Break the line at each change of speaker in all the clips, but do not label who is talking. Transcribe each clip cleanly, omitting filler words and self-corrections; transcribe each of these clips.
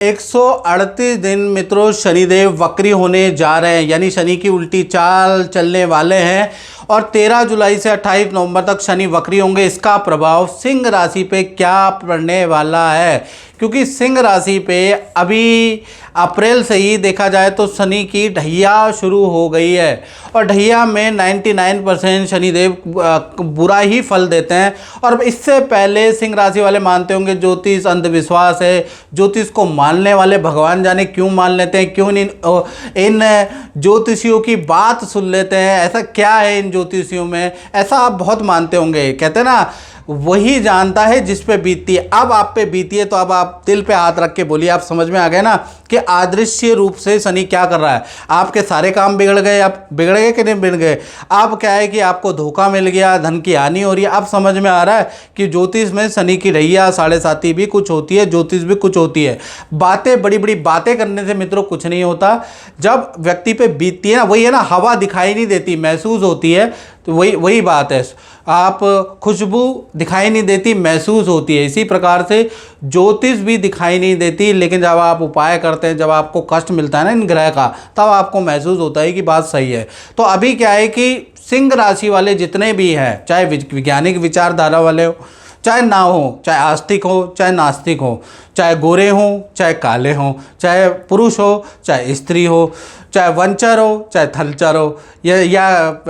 138 दिन मित्रों शनिदेव वक्री होने जा रहे हैं, यानी शनि की उल्टी चाल चलने वाले हैं और 13 जुलाई से 28 नवंबर तक शनि वक्री होंगे। इसका प्रभाव सिंह राशि पे क्या पड़ने वाला है, क्योंकि सिंह राशि पे अभी अप्रैल से ही देखा जाए तो शनि की ढैया शुरू हो गई है और ढैया में 99% शनिदेव बुरा ही फल देते हैं। और इससे पहले सिंह राशि वाले मानते होंगे ज्योतिष अंधविश्वास है, ज्योतिष को मानने वाले भगवान जाने क्यों मान लेते हैं, क्यों इन ज्योतिषियों की बात सुन लेते हैं, ऐसा क्या है इन ज्योतिषियों में, ऐसा आप बहुत मानते होंगे। कहते हैं ना वही जानता है जिस पे बीतती है। अब आप पे बीती है तो अब आप दिल पे हाथ रख के बोलिए, आप समझ में आ गए ना कि अदृश्य रूप से शनि क्या कर रहा है। आपके सारे काम बिगड़ गए, आप बिगड़ गए कि नहीं बिगड़ गए। अब क्या है कि आपको धोखा मिल गया, धन की हानि हो रही है। अब समझ में आ रहा है कि ज्योतिष में शनि की ढैया 7.5 भी कुछ होती है, ज्योतिष भी कुछ होती है। बातें बड़ी बड़ी बातें करने से मित्रों कुछ नहीं होता। जब व्यक्ति पे बीतती है ना, वही है ना, हवा दिखाई नहीं देती, महसूस होती है। तो वही बात है, आप खुशबू दिखाई नहीं देती, महसूस होती है। इसी प्रकार से ज्योतिष भी दिखाई नहीं देती, लेकिन जब आप उपाय करते हैं, जब आपको कष्ट मिलता है ना इन ग्रह का, तब आपको महसूस होता है कि बात सही है। तो अभी क्या है कि सिंह राशि वाले जितने भी हैं, चाहे वैज्ञानिक विचारधारा वाले हो, चाहे ना हो, चाहे आस्तिक हो, चाहे नास्तिक हो, चाहे गोरे हों, चाहे काले हों, चाहे पुरुष हो, चाहे स्त्री हो, चाहे वंचर हो, चाहे थलचर हो, या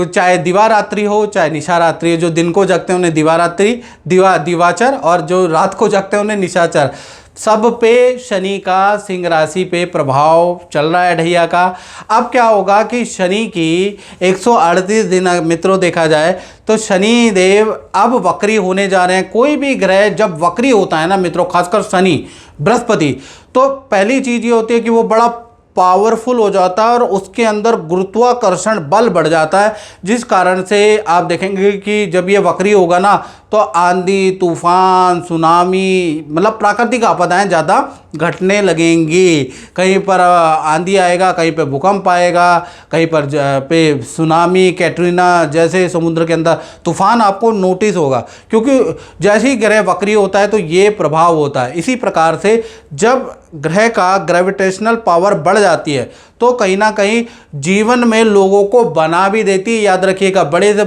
चाहे दिवारात्रि हो, चाहे निशारात्रि हो। जो दिन को जगते हैं उन्हें दिवारात्रि दिवाचर, और जो रात को जगते हैं उन्हें निशाचर। सब पे शनि का सिंह राशि पे प्रभाव चल रहा है ढैया का। अब क्या होगा कि शनि की 138 दिन मित्रों देखा जाए तो शनि देव अब वक्री होने जा रहे हैं। कोई भी ग्रह जब वक्री होता है ना मित्रों, खासकर शनि बृहस्पति, तो पहली चीज़ ये होती है कि वो बड़ा पावरफुल हो जाता है और उसके अंदर गुरुत्वाकर्षण बल बढ़ जाता है, जिस कारण से आप देखेंगे कि जब ये वक्री होगा ना तो आंधी तूफान सुनामी, मतलब प्राकृतिक आपदाएं ज़्यादा घटने लगेंगी। कहीं पर आंधी आएगा, कहीं पे भूकंप आएगा, कहीं पर पे सुनामी, कैटरीना जैसे समुद्र के अंदर तूफान आपको नोटिस होगा, क्योंकि जैसे ही ग्रह वक्री होता है तो ये प्रभाव होता है। इसी प्रकार से जब ग्रह का ग्रेविटेशनल पावर बढ़ जाती है तो कहीं ना कहीं जीवन में लोगों को बना भी देती है। याद रखिएगा, बड़े से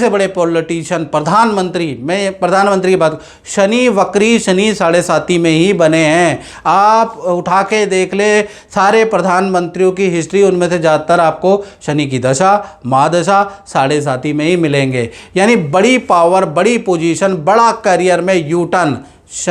बड़े पॉलिटिशियन, प्रधानमंत्री, मैं प्रधानमंत्री की बात, शनि वक्री, शनि 7.5 में ही बने हैं। आप उठा के देख ले सारे प्रधानमंत्रियों की हिस्ट्री, उनमें से ज़्यादातर आपको शनि की दशा महादशा 7.5 में ही मिलेंगे। यानी बड़ी पावर, बड़ी पोजीशन, बड़ा करियर में यू टर्न